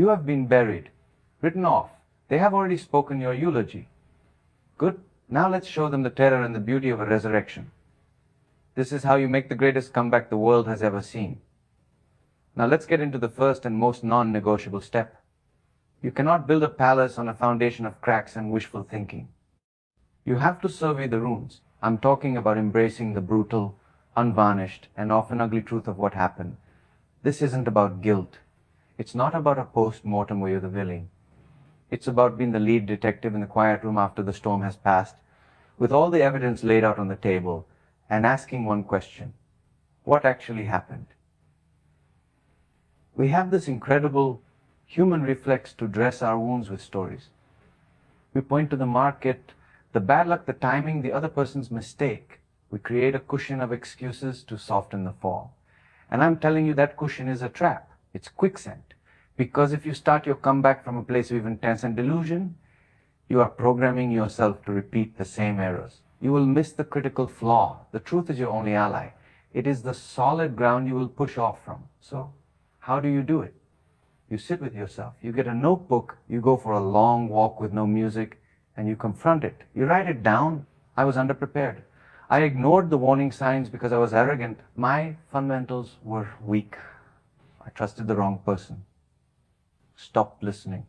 You have been buried, written off. They have already spoken your eulogy. Good. Now let's show them the terror and the beauty of a resurrection. This is how you make the greatest comeback the world has ever seen. Now let's get into the first and most non-negotiable step. You cannot build a palace on a foundation of cracks and wishful thinking. You have to survey the ruins. I'm talking about embracing the brutal, unvarnished, and often ugly truth of what happened. This isn't about guilt. It's not about a post-mortem where you're the villain. It's about being the lead detective in the quiet room after the storm has passed, with all the evidence laid out on the table, and asking one question: what actually happened? We have this incredible human reflex to dress our wounds with stories. We point to the market, the bad luck, the timing, the other person's mistake. We create a cushion of excuses to soften the fall. And I'm telling you, that cushion is a trap. It's quicksand. Because if you start your comeback from a place of intense and delusion, you are programming yourself to repeat the same errors. You will miss the critical flaw. The truth is your only ally. It is the solid ground you will push off from. So, how do you do it? You sit with yourself. You get a notebook. You go for a long walk with no music, and you confront it. You write it down. I was underprepared. I ignored the warning signs because I was arrogant. My fundamentals were weak. I trusted the wrong person. Stop listening.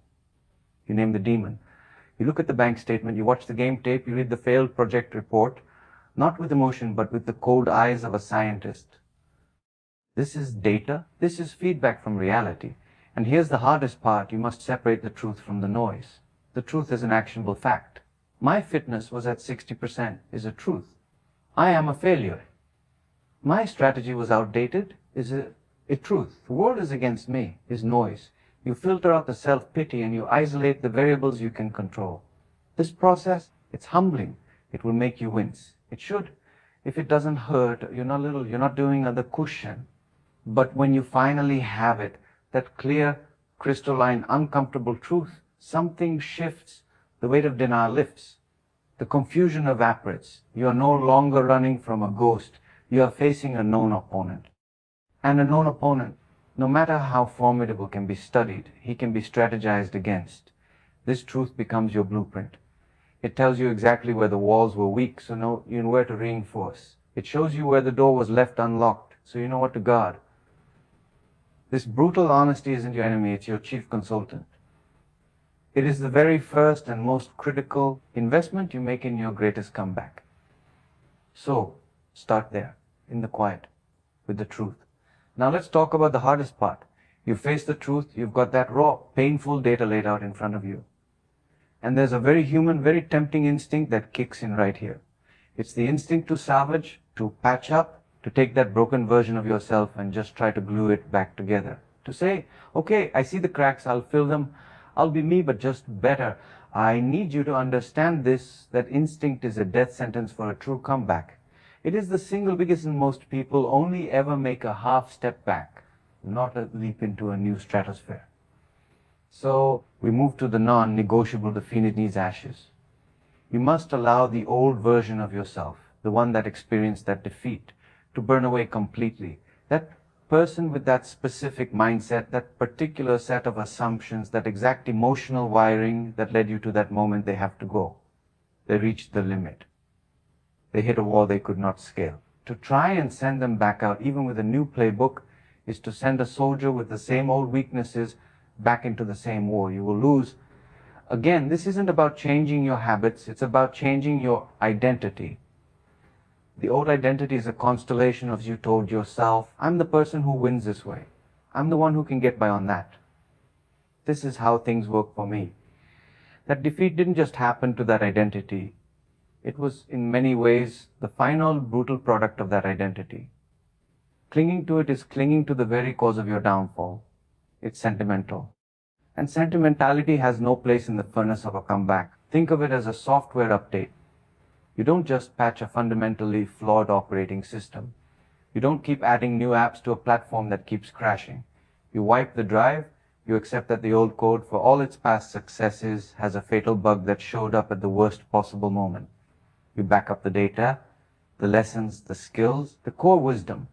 You name the demon. You look at the bank statement, you watch the game tape, you read the failed project report, not with emotion, but with the cold eyes of a scientist. This is data. This is feedback from reality. And here's the hardest part. You must separate the truth from the noise. The truth is an actionable fact. My fitness was at 60% is a truth. I am a failure. My strategy was outdated is a truth. The world is against me is noise. You filter out the self-pity and you isolate the variables you can control. This process, it's humbling. It will make you wince. It should. If it doesn't hurt, you're not doing the cushion. But when you finally have it, that clear, crystalline, uncomfortable truth, something shifts. The weight of denial lifts. The confusion evaporates. You are no longer running from a ghost. You are facing a known opponent. And a known opponent, no matter how formidable, can be studied. He can be strategized against. This truth becomes your blueprint. It tells you exactly where the walls were weak, so you know where to reinforce. It shows you where the door was left unlocked, so you know what to guard. This brutal honesty isn't your enemy, it's your chief consultant. It is the very first and most critical investment you make in your greatest comeback. So, start there, in the quiet, with the truth. Now let's talk about the hardest part. You face the truth, you've got that raw, painful data laid out in front of you. And there's a very human, very tempting instinct that kicks in right here. It's the instinct to salvage, to patch up, to take that broken version of yourself and just try to glue it back together. To say, okay, I see the cracks, I'll fill them, I'll be me, but just better. I need you to understand this, that instinct is a death sentence for a true comeback. It is the single biggest, and most people only ever make a half step back, not a leap into a new stratosphere. So we move to the non-negotiable, the fiend needs ashes. You must allow the old version of yourself, the one that experienced that defeat, to burn away completely. That person with that specific mindset, that particular set of assumptions, that exact emotional wiring that led you to that moment, they have to go. They reached the limit. They hit a wall they could not scale. To try and send them back out, even with a new playbook, is to send a soldier with the same old weaknesses back into the same war. You will lose. Again, this isn't about changing your habits, it's about changing your identity. The old identity is a constellation of you told yourself, I'm the person who wins this way. I'm the one who can get by on that. This is how things work for me. That defeat didn't just happen to that identity. It was in many ways the final brutal product of that identity. Clinging to it is clinging to the very cause of your downfall. It's sentimental. And sentimentality has no place in the furnace of a comeback. Think of it as a software update. You don't just patch a fundamentally flawed operating system. You don't keep adding new apps to a platform that keeps crashing. You wipe the drive, you accept that the old code, for all its past successes, has a fatal bug that showed up at the worst possible moment. You back up the data, the lessons, the skills, the core wisdom,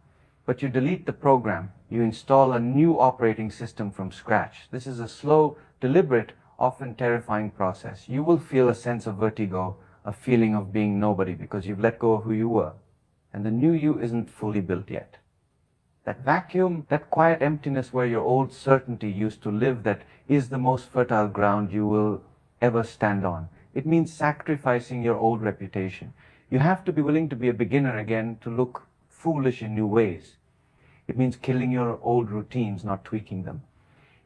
but you delete the program. You install a new operating system from scratch. This is a slow, deliberate, often terrifying process. You will feel a sense of vertigo, a feeling of being nobody because you've let go of who you were. And the new you isn't fully built yet. That vacuum, that quiet emptiness where your old certainty used to live, that is the most fertile ground you will ever stand on. It means sacrificing your old reputation. You have to be willing to be a beginner again, to look foolish in new ways. It means killing your old routines, not tweaking them.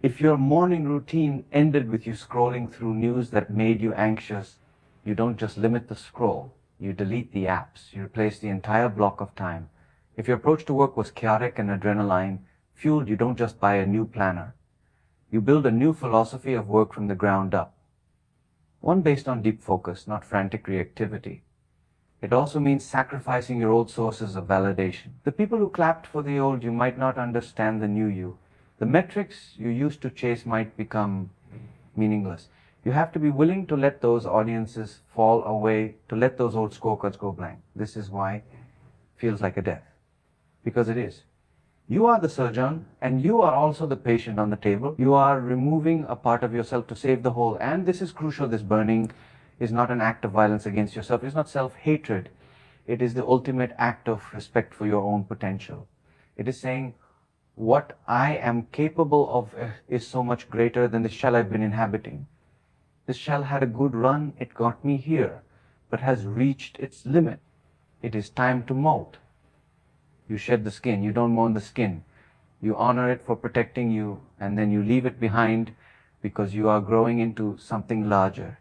If your morning routine ended with you scrolling through news that made you anxious, you don't just limit the scroll, you delete the apps, you replace the entire block of time. If your approach to work was chaotic and adrenaline fueled, you don't just buy a new planner. You build a new philosophy of work from the ground up. One based on deep focus, not frantic reactivity. It also means sacrificing your old sources of validation. The people who clapped for the old you might not understand the new you. The metrics you used to chase might become meaningless. You have to be willing to let those audiences fall away, to let those old scorecards go blank. This is why it feels like a death. Because it is. You are the surgeon and you are also the patient on the table. You are removing a part of yourself to save the whole. And this is crucial. This burning is not an act of violence against yourself. It's not self-hatred. It is the ultimate act of respect for your own potential. It is saying, what I am capable of is so much greater than the shell I've been inhabiting. This shell had a good run. It got me here, but has reached its limit. It is time to molt. You shed the skin. You don't mourn the skin. You honor it for protecting you, and then you leave it behind because you are growing into something larger.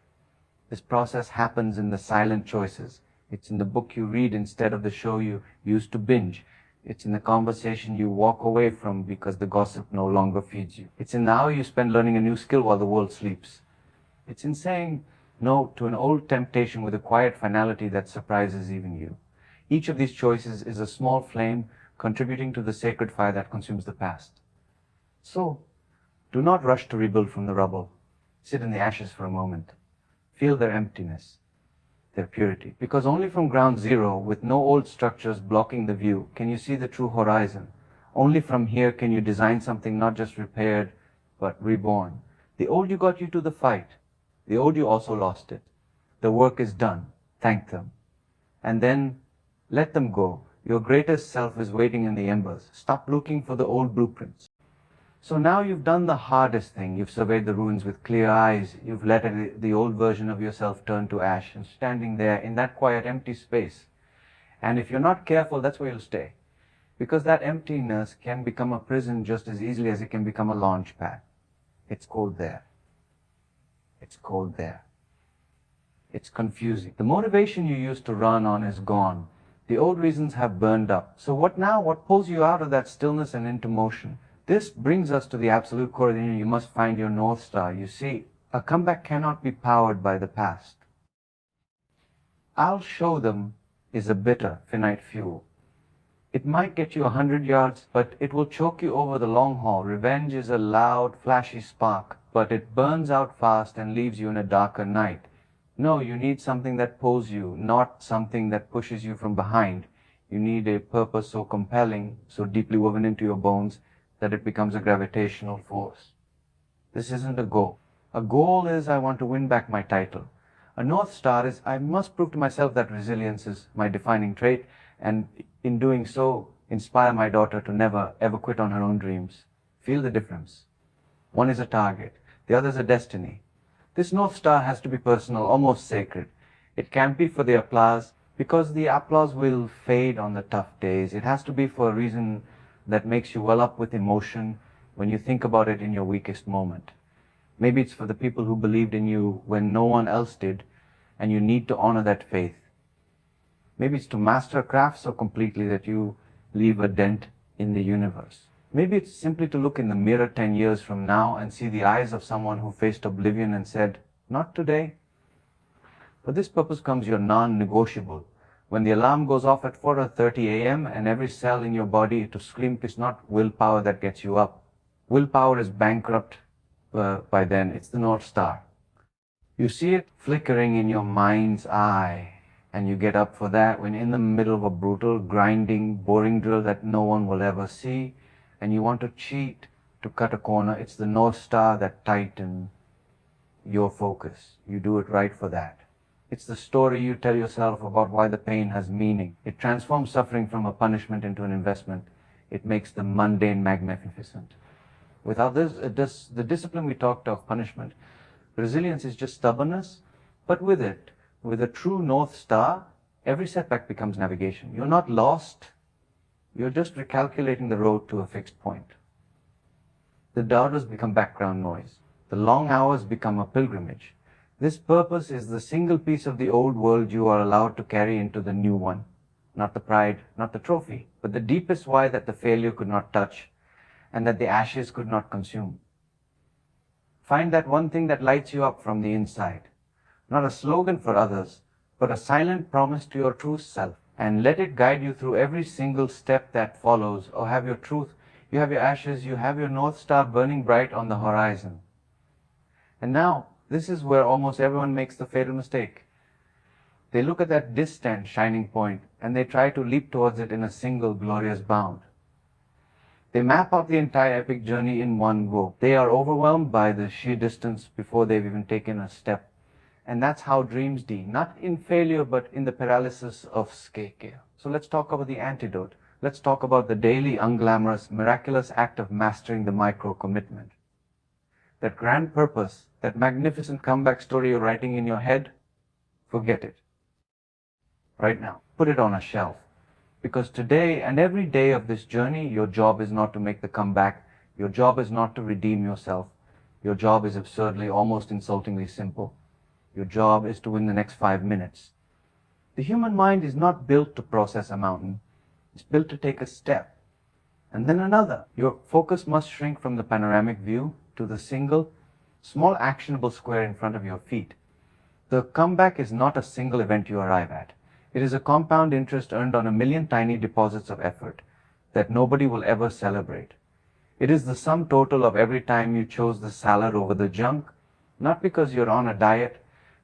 This process happens in the silent choices. It's in the book you read instead of the show you used to binge. It's in the conversation you walk away from because the gossip no longer feeds you. It's in the hour you spend learning a new skill while the world sleeps. It's in saying no to an old temptation with a quiet finality that surprises even you. Each of these choices is a small flame contributing to the sacred fire that consumes the past. So, do not rush to rebuild from the rubble. Sit in the ashes for a moment. Feel their emptiness, their purity. Because only from ground zero, with no old structures blocking the view, can you see the true horizon. Only from here can you design something not just repaired, but reborn. The old you got you to the fight. The old you also lost it. The work is done. Thank them. And then let them go. Your greatest self is waiting in the embers. Stop looking for the old blueprints. So now you've done the hardest thing. You've surveyed the ruins with clear eyes. You've let the old version of yourself turn to ash and standing there in that quiet empty space. And if you're not careful, that's where you'll stay. Because that emptiness can become a prison just as easily as it can become a launch pad. It's cold there. It's cold there. It's confusing. The motivation you used to run on is gone. The old reasons have burned up. So what now? What pulls you out of that stillness and into motion? This brings us to the absolute core. You must find your North Star. You see, a comeback cannot be powered by the past. I'll show them is a bitter, finite fuel. It might get you 100 yards, but it will choke you over the long haul. Revenge is a loud, flashy spark, but it burns out fast and leaves you in a darker night. No, you need something that pulls you, not something that pushes you from behind. You need a purpose so compelling, so deeply woven into your bones, that it becomes a gravitational force. This isn't a goal. A goal is, I want to win back my title. A North Star is, I must prove to myself that resilience is my defining trait, and in doing so, inspire my daughter to never, ever quit on her own dreams. Feel the difference. One is a target, the other is a destiny. This North Star has to be personal, almost sacred. It can't be for the applause, because the applause will fade on the tough days. It has to be for a reason that makes you well up with emotion when you think about it in your weakest moment. Maybe it's for the people who believed in you when no one else did, and you need to honor that faith. Maybe it's to master a craft so completely that you leave a dent in the universe. Maybe it's simply to look in the mirror 10 years from now and see the eyes of someone who faced oblivion and said, not today. For this purpose comes your non-negotiable. When the alarm goes off at 4:30 a.m. and every cell in your body to scream, it's not willpower that gets you up. Willpower is bankrupt by then. It's the North Star. You see it flickering in your mind's eye, and you get up for that when in the middle of a brutal, grinding, boring drill that no one will ever see, and you want to cheat to cut a corner, it's the North Star that tightens your focus. You do it right for that. It's the story you tell yourself about why the pain has meaning. It transforms suffering from a punishment into an investment. It makes the mundane magnificent. Without this, the discipline we talked of, punishment, resilience is just stubbornness, but with it, with a true North Star, every setback becomes navigation. You're not lost, you're just recalculating the road to a fixed point. The doubters become background noise. The long hours become a pilgrimage. This purpose is the single piece of the old world you are allowed to carry into the new one. Not the pride, not the trophy, but the deepest why that the failure could not touch and that the ashes could not consume. Find that one thing that lights you up from the inside. Not a slogan for others, but a silent promise to your true self. And let it guide you through every single step that follows. Or have your truth, you have your ashes, you have your North Star burning bright on the horizon. And now, this is where almost everyone makes the fatal mistake. They look at that distant shining point and they try to leap towards it in a single glorious bound. They map out the entire epic journey in one go. They are overwhelmed by the sheer distance before they've even taken a step. And that's how dreams die, not in failure, but in the paralysis of scale. So let's talk about the antidote. Let's talk about the daily, unglamorous, miraculous act of mastering the micro-commitment. That grand purpose, that magnificent comeback story you're writing in your head, forget it. Right now, put it on a shelf. Because today and every day of this journey, your job is not to make the comeback. Your job is not to redeem yourself. Your job is absurdly, almost insultingly simple. Your job is to win the next 5 minutes. The human mind is not built to process a mountain. It's built to take a step, and then another. Your focus must shrink from the panoramic view to the single, small actionable square in front of your feet. The comeback is not a single event you arrive at. It is a compound interest earned on a million tiny deposits of effort that nobody will ever celebrate. It is the sum total of every time you chose the salad over the junk, not because you're on a diet,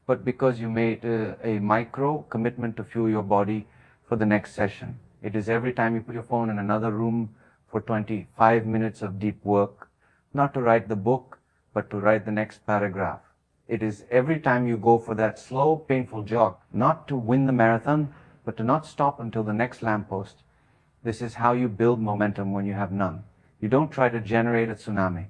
but because you made a micro commitment to fuel your body for the next session. It is every time you put your phone in another room for 25 minutes of deep work, not to write the book, but to write the next paragraph. It is every time you go for that slow, painful jog, not to win the marathon, but to not stop until the next lamppost. This is how you build momentum when you have none. You don't try to generate a tsunami.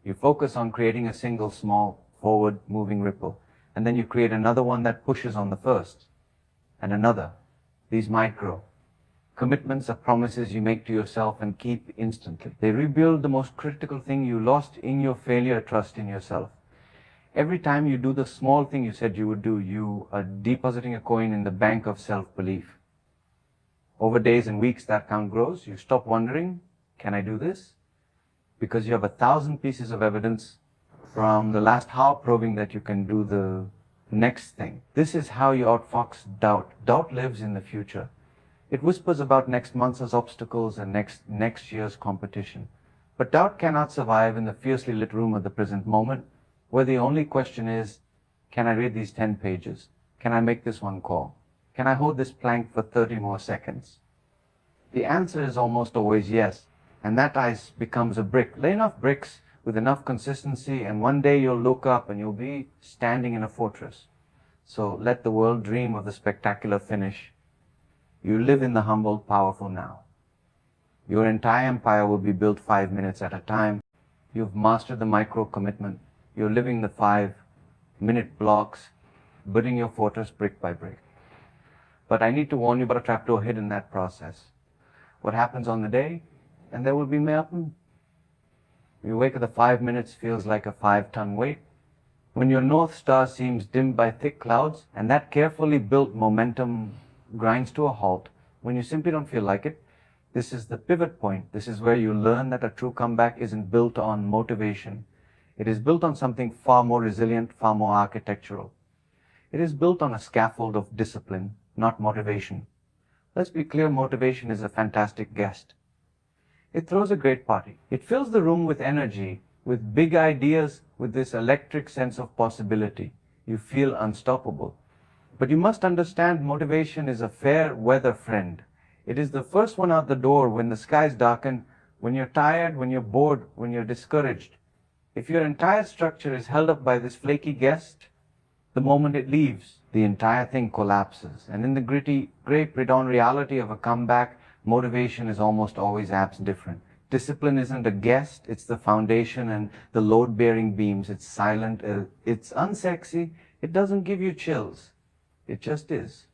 You focus on creating a single small, forward moving ripple. And then you create another one that pushes on the first. And another. These micro commitments are promises you make to yourself and keep instantly. They rebuild the most critical thing you lost in your failure, trust in yourself. Every time you do the small thing you said you would do, you are depositing a coin in the bank of self-belief. Over days and weeks, that count grows. You stop wondering, can I do this? Because you have 1,000 pieces of evidence from the last hour proving that you can do the next thing. This is how you outfox doubt. Doubt lives in the future. It whispers about next month's obstacles and next year's competition. But doubt cannot survive in the fiercely lit room of the present moment, where the only question is, can I read these 10 pages? Can I make this one call? Can I hold this plank for 30 more seconds? The answer is almost always yes, and that ice becomes a brick. Lay enough bricks with enough consistency, and one day you'll look up and you'll be standing in a fortress. So let the world dream of the spectacular finish. You live in the humble, powerful now. Your entire empire will be built 5 minutes at a time. You've mastered the micro commitment. You're living the 5-minute blocks, building your fortress brick by brick. But I need to warn you about a trapdoor hidden in that process. What happens on the day? And there will be mountain. You wake up, the 5 minutes feels like a 5-ton weight. When your North Star seems dimmed by thick clouds, and that carefully built momentum grinds to a halt, when you simply don't feel like it, this is the pivot point. This is where you learn that a true comeback isn't built on motivation. It is built on something far more resilient, far more architectural. It is built on a scaffold of discipline, not motivation. Let's be clear, motivation is a fantastic guest. It throws a great party. It fills the room with energy, with big ideas, with this electric sense of possibility. You feel unstoppable. But you must understand, motivation is a fair weather friend. It is the first one out the door when the skies darken, when you're tired, when you're bored, when you're discouraged. If your entire structure is held up by this flaky guest, the moment it leaves, the entire thing collapses. And in the gritty, grey, pre-dawn reality of a comeback, motivation is almost always abs different. Discipline isn't a guest, it's the foundation and the load-bearing beams. It's silent, it's unsexy, it doesn't give you chills. It just is.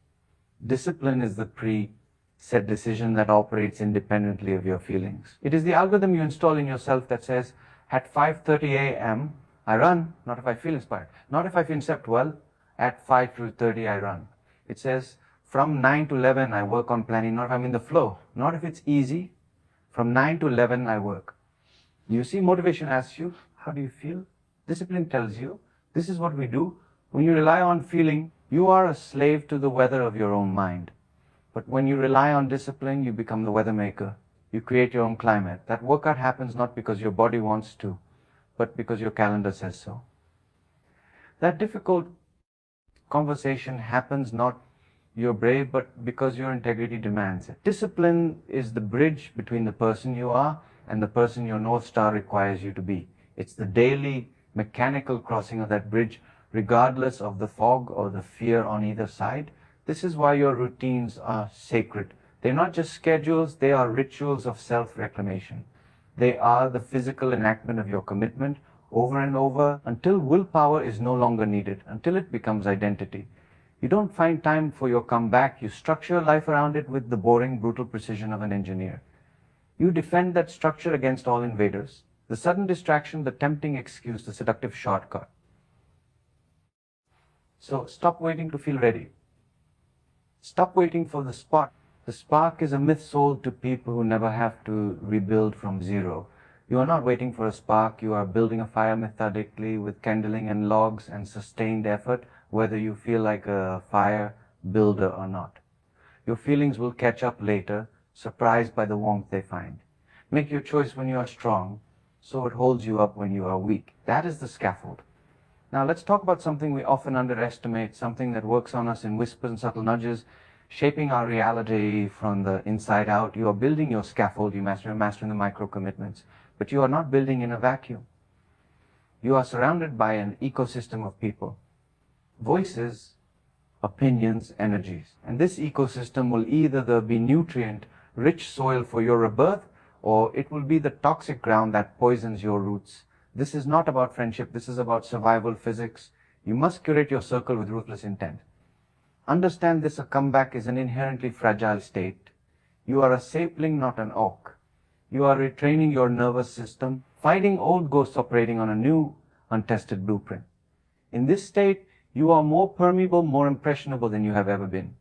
Discipline is the pre-set decision that operates independently of your feelings. It is the algorithm you install in yourself that says, at 5:30 a.m., I run, not if I feel inspired. Not if I feel slept well, at 5:30 I run. It says, from 9 to 11 I work on planning, not if I'm in the flow. Not if it's easy. From 9 to 11 I work. You see, motivation asks you, how do you feel? Discipline tells you, this is what we do. When you rely on feeling, you are a slave to the weather of your own mind. But when you rely on discipline, you become the weather maker. You create your own climate. That workout happens not because your body wants to, but because your calendar says so. That difficult conversation happens not you're brave, but because your integrity demands it. Discipline is the bridge between the person you are and the person your North Star requires you to be. It's the daily mechanical crossing of that bridge, regardless of the fog or the fear on either side. This is why your routines are sacred. They're not just schedules, they are rituals of self-reclamation. They are the physical enactment of your commitment over and over until willpower is no longer needed, until it becomes identity. You don't find time for your comeback, you structure your life around it with the boring, brutal precision of an engineer. You defend that structure against all invaders, the sudden distraction, the tempting excuse, the seductive shortcut. So stop waiting to feel ready. Stop waiting for the spark. The spark is a myth sold to people who never have to rebuild from zero. You are not waiting for a spark, you are building a fire methodically with kindling and logs and sustained effort, whether you feel like a fire builder or not. Your feelings will catch up later, surprised by the warmth they find. Make your choice when you are strong, so it holds you up when you are weak. That is the scaffold. Now let's talk about something we often underestimate, something that works on us in whispers and subtle nudges, shaping our reality from the inside out. You are building your scaffold, you're mastering the micro commitments, but you are not building in a vacuum. You are surrounded by an ecosystem of people, voices, opinions, energies. And this ecosystem will either be nutrient-rich soil for your rebirth, or it will be the toxic ground that poisons your roots. This is not about friendship, this is about survival physics. You must curate your circle with ruthless intent. Understand this, a comeback is an inherently fragile state. You are a sapling, not an oak. You are retraining your nervous system, fighting old ghosts operating on a new, untested blueprint. In this state, you are more permeable, more impressionable than you have ever been.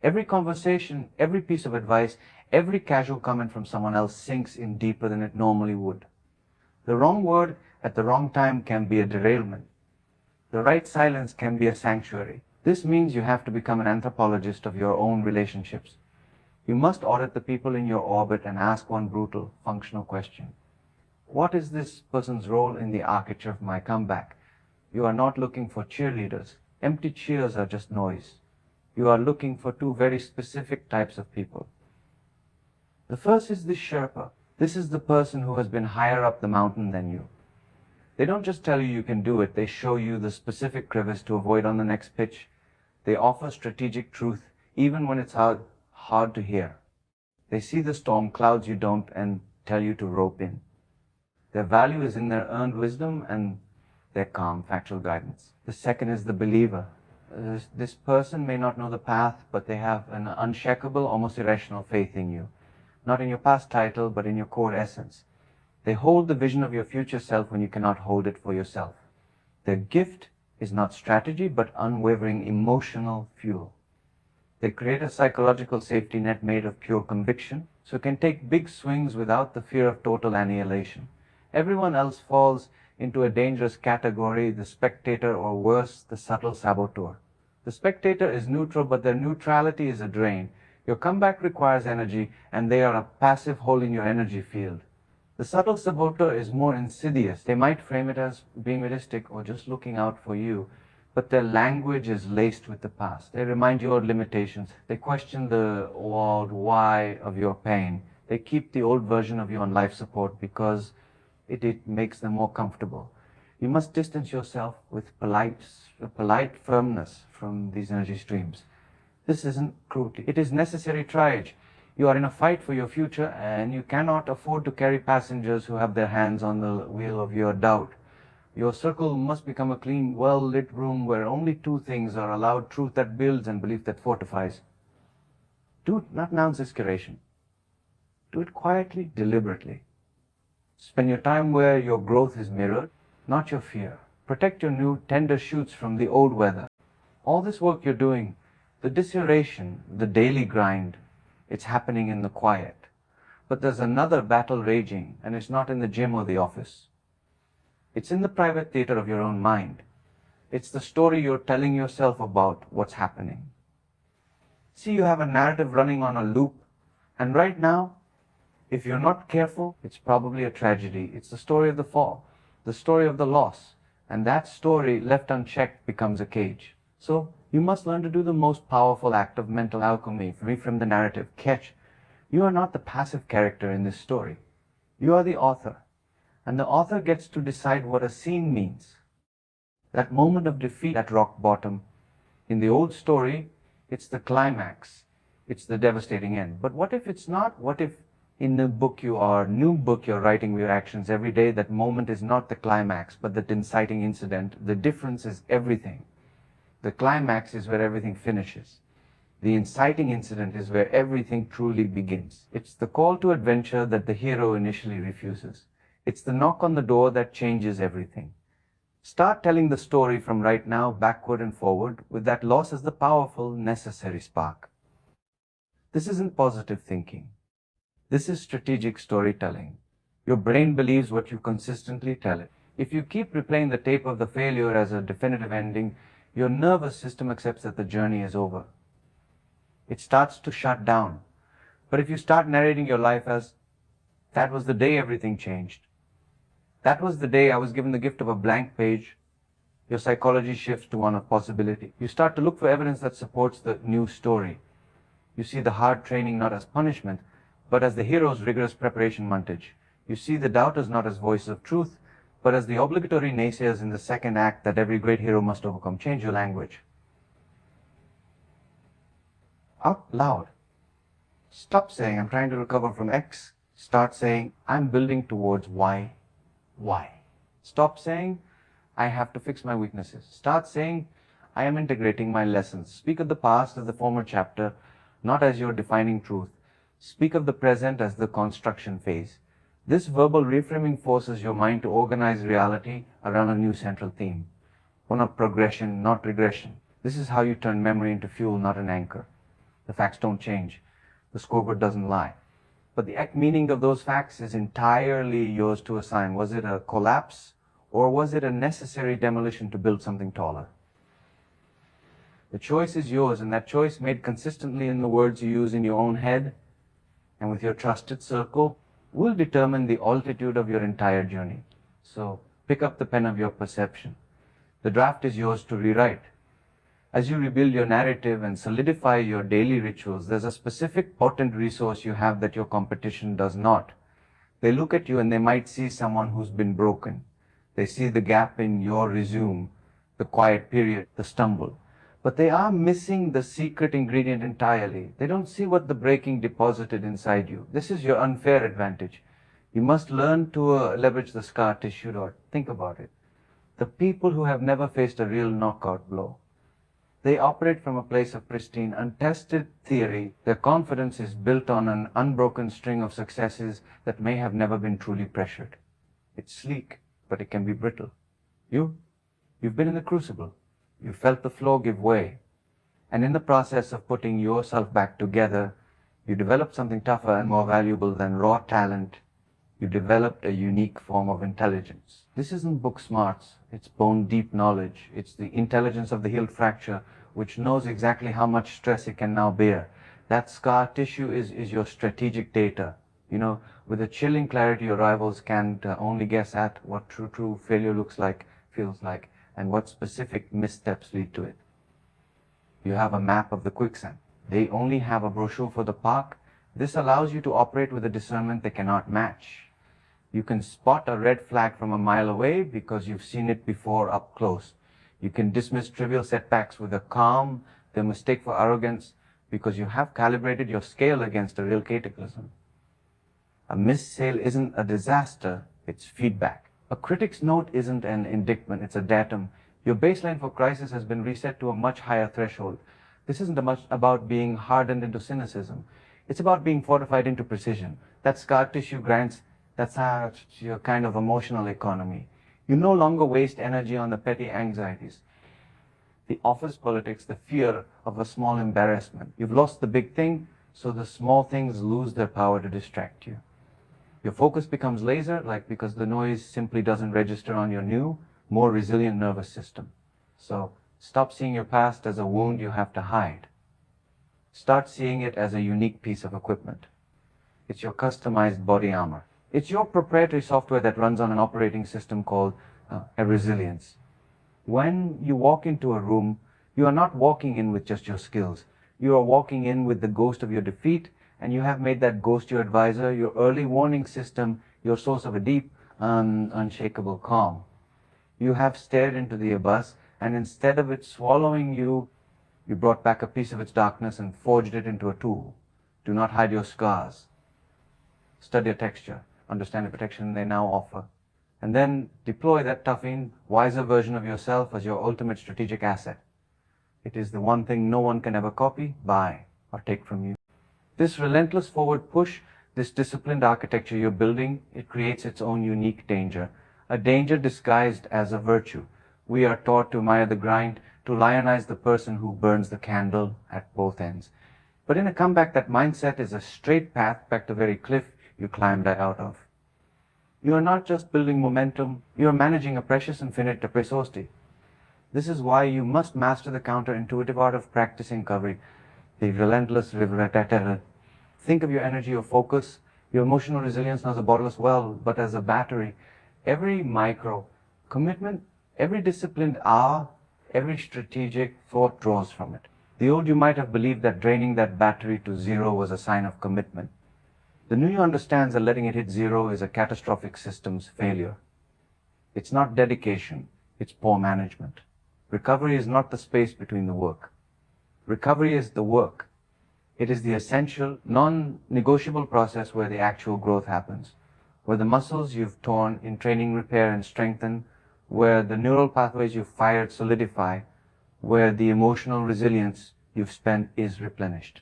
Every conversation, every piece of advice, every casual comment from someone else sinks in deeper than it normally would. The wrong word at the wrong time can be a derailment. The right silence can be a sanctuary. This means you have to become an anthropologist of your own relationships. You must audit the people in your orbit and ask one brutal, functional question. What is this person's role in the architecture of my comeback? You are not looking for cheerleaders. Empty cheers are just noise. You are looking for two very specific types of people. The first is the Sherpa. This is the person who has been higher up the mountain than you. They don't just tell you you can do it, they show you the specific crevice to avoid on the next pitch. They offer strategic truth even when it's hard to hear. They see the storm clouds you don't and tell you to rope in. Their value is in their earned wisdom and their calm, factual guidance. The second is the believer. This person may not know the path, but they have an unshakable, almost irrational faith in you. Not in your past title, but in your core essence. They hold the vision of your future self when you cannot hold it for yourself. Their gift is not strategy, but unwavering emotional fuel. They create a psychological safety net made of pure conviction, so can take big swings without the fear of total annihilation. Everyone else falls into a dangerous category, the spectator, or worse, the subtle saboteur. The spectator is neutral, but their neutrality is a drain. Your comeback requires energy, and they are a passive hole in your energy field. The subtle saboteur is more insidious. They might frame it as being realistic or just looking out for you, but their language is laced with the past. They remind you of limitations. They question the why of your pain. They keep the old version of you on life support because it makes them more comfortable. You must distance yourself with polite firmness from these energy streams. This isn't cruelty. It is necessary triage. You are in a fight for your future, and you cannot afford to carry passengers who have their hands on the wheel of your doubt. Your circle must become a clean, well-lit room where only two things are allowed: truth that builds and belief that fortifies. Do it not announce inspiration. Do it quietly, deliberately. Spend your time where your growth is mirrored, not your fear. Protect your new, tender shoots from the old weather. All this work you're doing, the disseration, the daily grind, it's happening in the quiet. But there's another battle raging, and it's not in the gym or the office. It's in the private theater of your own mind. It's the story you're telling yourself about what's happening. See, you have a narrative running on a loop, and right now, if you're not careful, it's probably a tragedy. It's the story of the fall, the story of the loss, and that story left unchecked becomes a cage. So you must learn to do the most powerful act of mental alchemy, reframe the narrative. Catch, you are not the passive character in this story. You are the author, and the author gets to decide what a scene means. That moment of defeat at rock bottom, in the old story, it's the climax. It's the devastating end. But what if it's not? What if in the new book you're writing with your actions every day, that moment is not the climax, but that inciting incident? The difference is everything. The climax is where everything finishes. The inciting incident is where everything truly begins. It's the call to adventure that the hero initially refuses. It's the knock on the door that changes everything. Start telling the story from right now, backward and forward, with that loss as the powerful, necessary spark. This isn't positive thinking. This is strategic storytelling. Your brain believes what you consistently tell it. If you keep replaying the tape of the failure as a definitive ending, your nervous system accepts that the journey is over. It starts to shut down. But if you start narrating your life as, that was the day everything changed. That was the day I was given the gift of a blank page. Your psychology shifts to one of possibility. You start to look for evidence that supports the new story. You see the hard training not as punishment, but as the hero's rigorous preparation montage. You see the doubters not as voices of truth, but as the obligatory naysayers in the second act that every great hero must overcome. Change your language. Out loud. Stop saying, I'm trying to recover from X. Start saying, I'm building towards Y. Why? Stop saying, I have to fix my weaknesses. Start saying, I am integrating my lessons. Speak of the past as the former chapter, not as your defining truth. Speak of the present as the construction phase. This verbal reframing forces your mind to organize reality around a new central theme. One of progression, not regression. This is how you turn memory into fuel, not an anchor. The facts don't change. The scoreboard doesn't lie. But the meaning of those facts is entirely yours to assign. Was it a collapse, or was it a necessary demolition to build something taller? The choice is yours, and that choice, made consistently in the words you use in your own head and with your trusted circle, will determine the altitude of your entire journey. So pick up the pen of your perception. The draft is yours to rewrite. As you rebuild your narrative and solidify your daily rituals, there's a specific potent resource you have that your competition does not. They look at you and they might see someone who's been broken. They see the gap in your resume, the quiet period, the stumble. But they are missing the secret ingredient entirely. They don't see what the breaking deposited inside you. This is your unfair advantage. You must learn to leverage the scar tissue. Think about it. The people who have never faced a real knockout blow, they operate from a place of pristine, untested theory. Their confidence is built on an unbroken string of successes that may have never been truly pressured. It's sleek, but it can be brittle. You've been in the crucible. You felt the floor give way. And in the process of putting yourself back together, you developed something tougher and more valuable than raw talent. You developed a unique form of intelligence. This isn't book smarts, it's bone-deep knowledge. It's the intelligence of the healed fracture, which knows exactly how much stress it can now bear. That scar tissue is your strategic data. With a chilling clarity, your rivals can't only guess at what true failure looks like, feels like, and what specific missteps lead to it. You have a map of the quicksand. They only have a brochure for the park. This allows you to operate with a discernment they cannot match. You can spot a red flag from a mile away because you've seen it before up close. You can dismiss trivial setbacks with a calm, the mistake for arrogance, because you have calibrated your scale against a real cataclysm. A missed sale isn't a disaster, it's feedback. A critic's note isn't an indictment, it's a datum. Your baseline for crisis has been reset to a much higher threshold. This isn't much about being hardened into cynicism. It's about being fortified into precision. That scar tissue grants, that's your kind of emotional economy. You no longer waste energy on the petty anxieties, the office politics, the fear of a small embarrassment. You've lost the big thing, so the small things lose their power to distract you. Your focus becomes laser-like because the noise simply doesn't register on your new, more resilient nervous system. So stop seeing your past as a wound you have to hide. Start seeing it as a unique piece of equipment. It's your customized body armor. It's your proprietary software that runs on an operating system called a resilience. When you walk into a room, you are not walking in with just your skills. You are walking in with the ghost of your defeat, and you have made that ghost your advisor, your early warning system, your source of a deep, unshakable calm. You have stared into the abyss, and instead of it swallowing you, you brought back a piece of its darkness and forged it into a tool. Do not hide your scars. Study your texture. Understand the protection they now offer. And then deploy that toughened, wiser version of yourself as your ultimate strategic asset. It is the one thing no one can ever copy, buy, or take from you. This relentless forward push, this disciplined architecture you're building, it creates its own unique danger. A danger disguised as a virtue. We are taught to admire the grind, to lionize the person who burns the candle at both ends. But in a comeback, that mindset is a straight path back to the very cliff you climbed out of. You are not just building momentum, you are managing a precious infinite resource. This is why you must master the counterintuitive art of practicing recovery, the relentless river. Think of your energy, your focus, your emotional resilience not as a bottomless well, but as a battery. Every micro commitment, every disciplined hour, every strategic thought draws from it. The old you might have believed that draining that battery to zero was a sign of commitment. The new you understands that letting it hit zero is a catastrophic systems failure. It's not dedication, it's poor management. Recovery is not the space between the work. Recovery is the work. It is the essential, non-negotiable process where the actual growth happens, where the muscles you've torn in training repair and strengthen, where the neural pathways you've fired solidify, where the emotional resilience you've spent is replenished.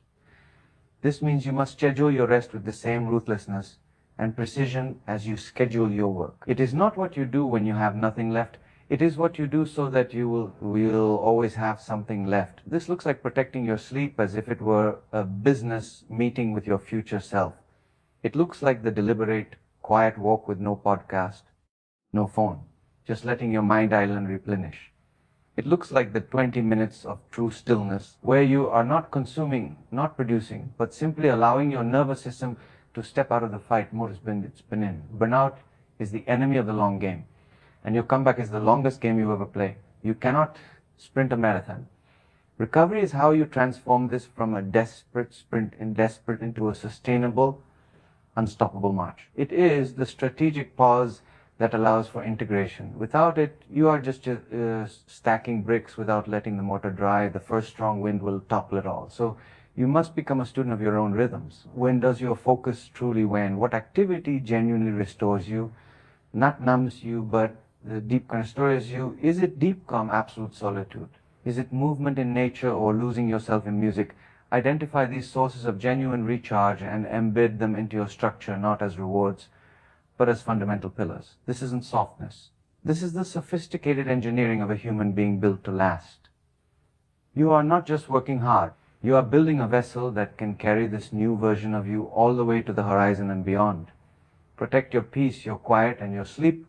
This means you must schedule your rest with the same ruthlessness and precision as you schedule your work. It is not what you do when you have nothing left. It is what you do so that you will always have something left. This looks like protecting your sleep as if it were a business meeting with your future self. It looks like the deliberate, quiet walk with no podcast, no phone, just letting your mind island replenish. It looks like the 20 minutes of true stillness where you are not consuming, not producing, but simply allowing your nervous system to step out of the fight mode it's been in. Burnout is the enemy of the long game, and your comeback is the longest game you ever play. You cannot sprint a marathon. Recovery is how you transform this from a desperate sprint into a sustainable, unstoppable march. It is the strategic pause that allows for integration. Without it, you are just stacking bricks without letting the mortar dry. The first strong wind will topple it all. So you must become a student of your own rhythms. When does your focus truly wane? What activity genuinely restores you? Not numbs you, but the deep kind of restores you. Is it deep, calm, absolute solitude? Is it movement in nature or losing yourself in music? Identify these sources of genuine recharge and embed them into your structure, not as rewards, but as fundamental pillars. This isn't softness. This is the sophisticated engineering of a human being built to last. You are not just working hard. You are building a vessel that can carry this new version of you all the way to the horizon and beyond. Protect your peace, your quiet, and your sleep.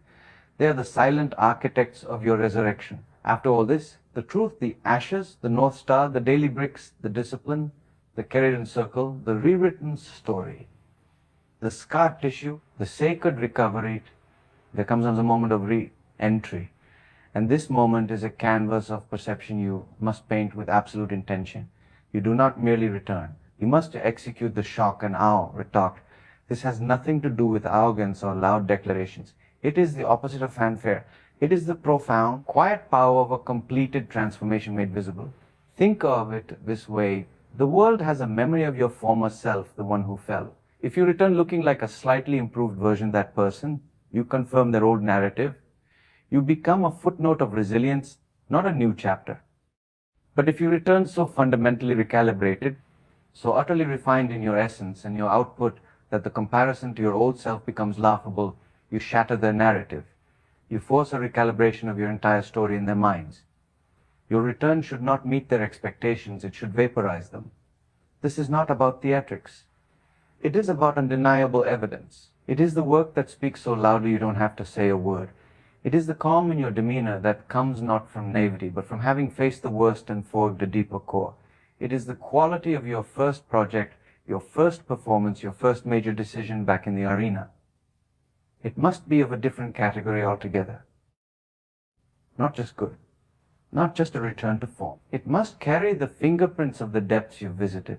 They are the silent architects of your resurrection. After all this, the truth, the ashes, the North Star, the daily bricks, the discipline, the carried in circle, the rewritten story, the scar tissue, the sacred recovery, there comes a moment of re-entry. And this moment is a canvas of perception you must paint with absolute intention. You do not merely return. You must execute the shock and awe retort. This has nothing to do with arrogance or loud declarations. It is the opposite of fanfare. It is the profound, quiet power of a completed transformation made visible. Think of it this way. The world has a memory of your former self, the one who fell. If you return looking like a slightly improved version of that person, you confirm their old narrative. You become a footnote of resilience, not a new chapter. But if you return so fundamentally recalibrated, so utterly refined in your essence and your output that the comparison to your old self becomes laughable, you shatter their narrative. You force a recalibration of your entire story in their minds. Your return should not meet their expectations, it should vaporize them. This is not about theatrics. It is about undeniable evidence. It is the work that speaks so loudly you don't have to say a word. It is the calm in your demeanor that comes not from naivety, but from having faced the worst and forged a deeper core. It is the quality of your first project, your first performance, your first major decision back in the arena. It must be of a different category altogether. Not just good. Not just a return to form. It must carry the fingerprints of the depths you've visited.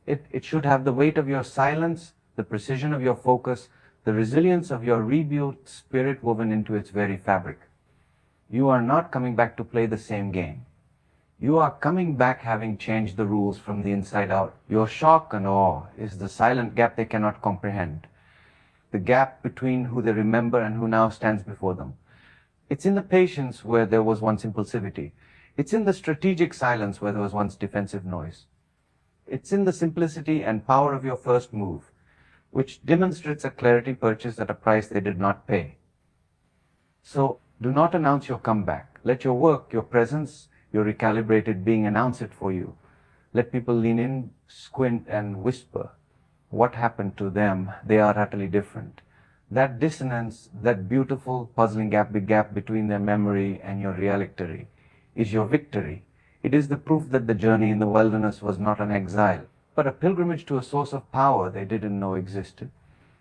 It should have the weight of your silence, the precision of your focus, the resilience of your rebuilt spirit woven into its very fabric. You are not coming back to play the same game. You are coming back having changed the rules from the inside out. Your shock and awe is the silent gap they cannot comprehend. The gap between who they remember and who now stands before them. It's in the patience where there was once impulsivity. It's in the strategic silence where there was once defensive noise. It's in the simplicity and power of your first move, which demonstrates a clarity purchased at a price they did not pay. So, do not announce your comeback. Let your work, your presence, your recalibrated being announce it for you. Let people lean in, squint, and whisper. What happened to them? They are utterly different. That dissonance, that beautiful, puzzling gap between their memory and your reality is your victory. It is the proof that the journey in the wilderness was not an exile, but a pilgrimage to a source of power they didn't know existed.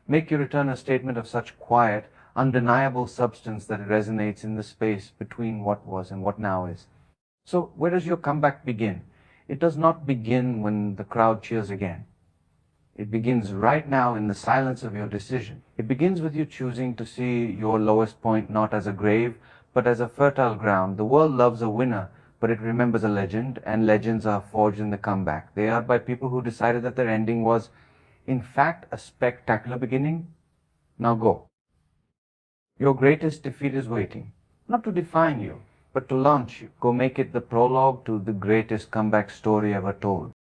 Make your return a statement of such quiet, undeniable substance that it resonates in the space between what was and what now is. So, where does your comeback begin? It does not begin when the crowd cheers again. It begins right now in the silence of your decision. It begins with you choosing to see your lowest point not as a grave, but as a fertile ground. The world loves a winner, but it remembers a legend, and legends are forged in the comeback. They are by people who decided that their ending was, in fact, a spectacular beginning. Now go. Your greatest defeat is waiting, not to define you, but to launch you. Go make it the prologue to the greatest comeback story ever told.